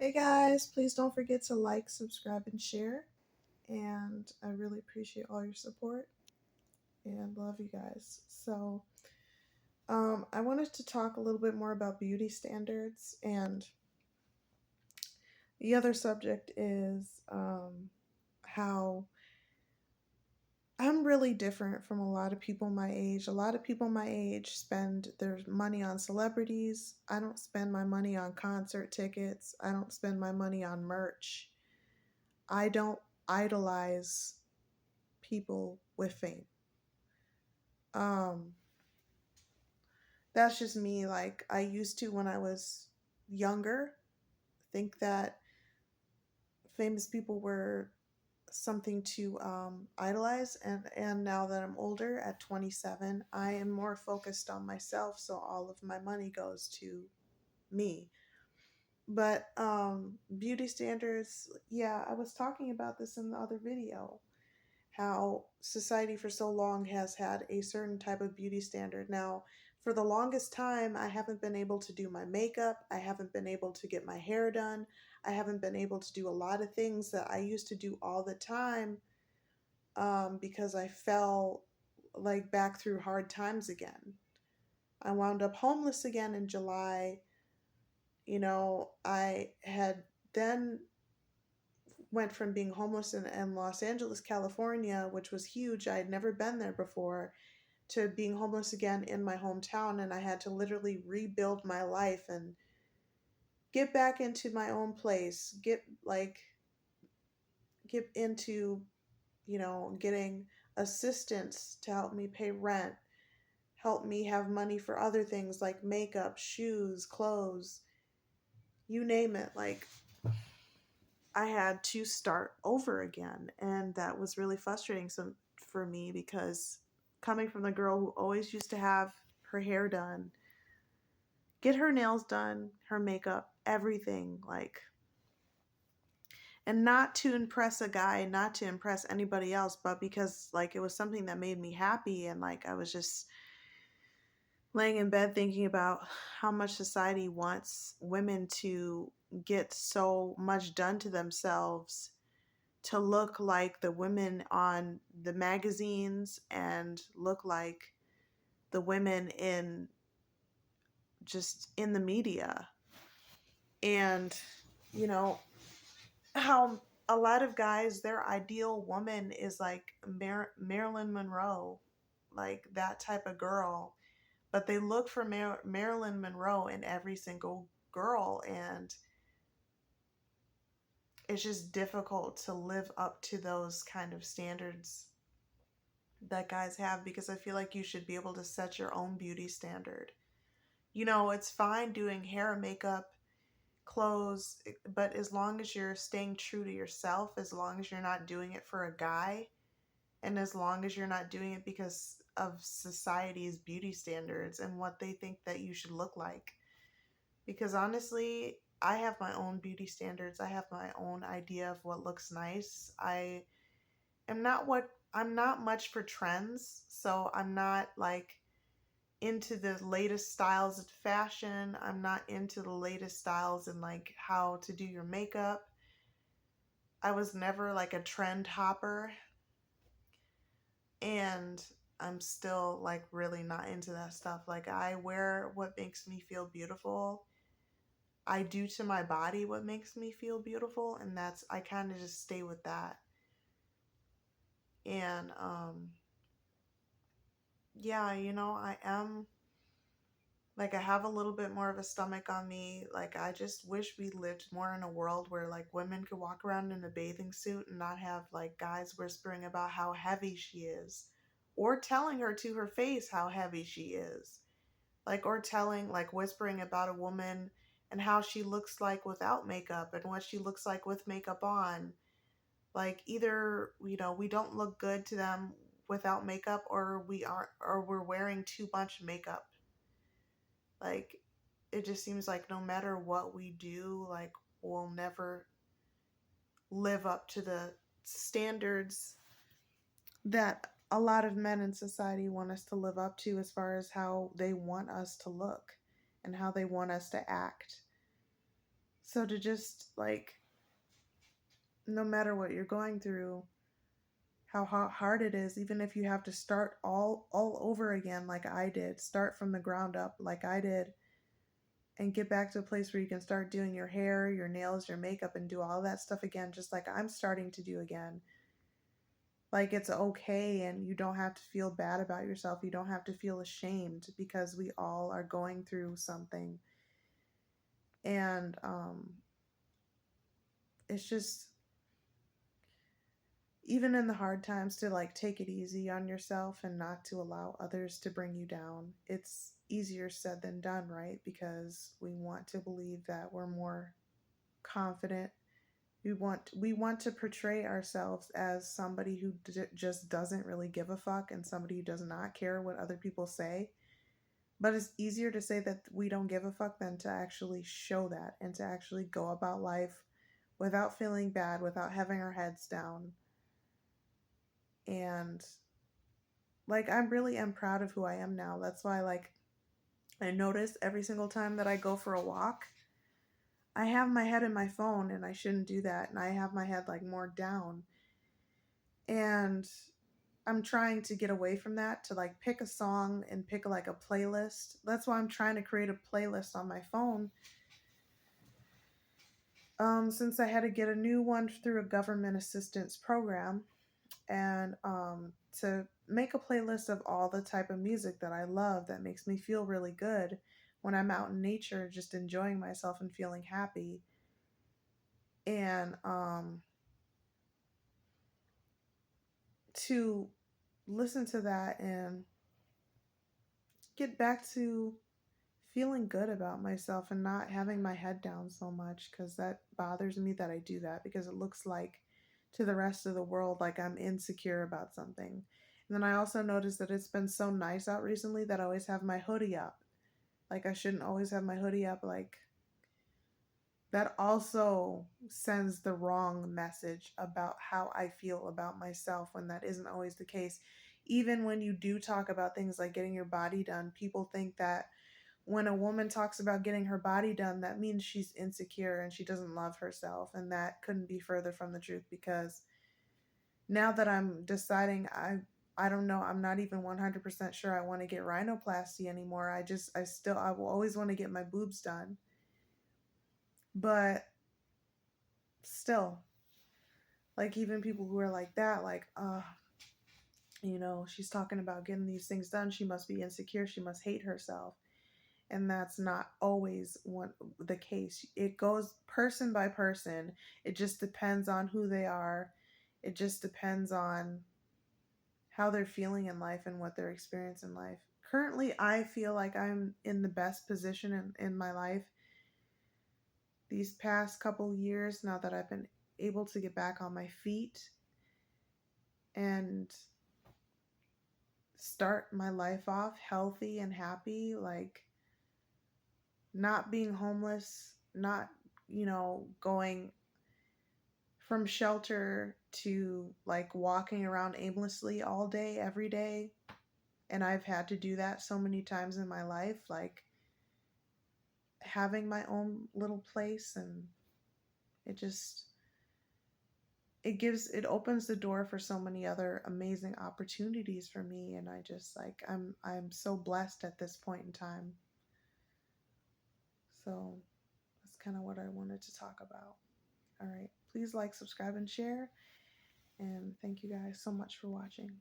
Hey guys, please don't forget to like, subscribe, and share. And I really appreciate all your support and love you guys. I wanted to talk a little bit more about beauty standards, and the other subject is how I'm really different from a lot of people my age. A lot of people my age spend their money on celebrities. I don't spend my money on concert tickets. I don't spend my money on merch. I don't idolize people with fame. Um, that's just me. Like, I used to, when I was younger, think that famous people were something to idolize, and now that I'm older at 27, I am more focused on myself, so all of my money goes to me. But beauty standards, yeah, I was talking about this in the other video, how society for so long has had a certain type of beauty standard. Now, for the longest time, I haven't been able to do my makeup. I haven't been able to get my hair done. I haven't been able to do a lot of things that I used to do all the time because I fell like back through hard times again. I wound up homeless again in July. I had then went from being homeless in Los Angeles, California, which was huge. I had never been there before, to being homeless again in my hometown, and I had to literally rebuild my life and get back into my own place, get into, getting assistance to help me pay rent, help me have money for other things like makeup, shoes, clothes, you name it. Like, I had to start over again, and that was really frustrating for me, because coming from the girl who always used to have her hair done, get her nails done, her makeup, everything, like, and not to impress a guy, not to impress anybody else, but because like it was something that made me happy, and like I was just laying in bed thinking about how much society wants women to get so much done to themselves to look like the women on the magazines and look like the women in just in the media. And you know how a lot of guys, their ideal woman is like Marilyn Monroe, like that type of girl, but they look for Marilyn Monroe in every single girl, and it's just difficult to live up to those kind of standards that guys have, because I feel like you should be able to set your own beauty standard. It's fine doing hair and makeup, clothes, but as long as you're staying true to yourself, as long as you're not doing it for a guy, and as long as you're not doing it because of society's beauty standards and what they think that you should look like. Because honestly, I have my own beauty standards. I have my own idea of what looks nice. I'm not much for trends, so I'm not like into the latest styles of fashion. I'm not into the latest styles in like how to do your makeup. I was never like a trend hopper, and I'm still like really not into that stuff. Like, I wear what makes me feel beautiful. I do to my body what makes me feel beautiful, and I kind of just stay with that. And yeah, I am like, I have a little bit more of a stomach on me. Like, I just wish we lived more in a world where like women could walk around in a bathing suit and not have like guys whispering about how heavy she is, or telling her to her face how heavy she is. Like, or telling, like, whispering about a woman and how she looks like without makeup and what she looks like with makeup on. Like, either, we don't look good to them without makeup, or we're wearing too much makeup. Like, it just seems like no matter what we do, like, we'll never live up to the standards that a lot of men in society want us to live up to, as far as how they want us to look and how they want us to act. So to just like, no matter what you're going through, how hard it is, even if you have to start all over again like I did, start from the ground up like I did, and get back to a place where you can start doing your hair, your nails, your makeup, and do all that stuff again, just like I'm starting to do again. Like it's okay, and you don't have to feel bad about yourself. You don't have to feel ashamed because we all are going through something. And it's just, even in the hard times, to like take it easy on yourself and not to allow others to bring you down. It's easier said than done, right? Because we want to believe that we're more confident. We want to portray ourselves as somebody who just doesn't really give a fuck, and somebody who does not care what other people say. But it's easier to say that we don't give a fuck than to actually show that, and to actually go about life without feeling bad, without having our heads down. And like, I really am proud of who I am now. That's why, like, I notice every single time that I go for a walk, I have my head in my phone, and I shouldn't do that. And I have my head like more down. And I'm trying to get away from that, to like pick a song and pick like a playlist. That's why I'm trying to create a playlist on my phone. Since I had to get a new one through a government assistance program, and to make a playlist of all the type of music that I love that makes me feel really good when I'm out in nature, just enjoying myself and feeling happy. And to listen to that and get back to feeling good about myself and not having my head down so much, because that bothers me that I do that, because it looks like to the rest of the world like I'm insecure about something. And then I also noticed that it's been so nice out recently that I always have my hoodie up. Like, I shouldn't always have my hoodie up. Like, that also sends the wrong message about how I feel about myself, when that isn't always the case. Even when you do talk about things like getting your body done, people think that when a woman talks about getting her body done, that means she's insecure and she doesn't love herself. And that couldn't be further from the truth, because now that I'm deciding, I don't know, I'm not even 100% sure I want to get rhinoplasty anymore. I will always want to get my boobs done. But still, like, even people who are like that, like, she's talking about getting these things done. She must be insecure. She must hate herself. And that's not always the case. It goes person by person. It just depends on who they are. It just depends on how they're feeling in life and what they're experiencing in life. Currently, I feel like I'm in the best position in my life these past couple years, now that I've been able to get back on my feet and start my life off healthy and happy. Like, not being homeless, not, going from shelter to like walking around aimlessly all day, every day. And I've had to do that so many times in my life. Like, having my own little place, and it just, it opens the door for so many other amazing opportunities for me. And I just, like, I'm so blessed at this point in time. So that's kind of what I wanted to talk about. All right. Please like, subscribe, and share. And thank you guys so much for watching.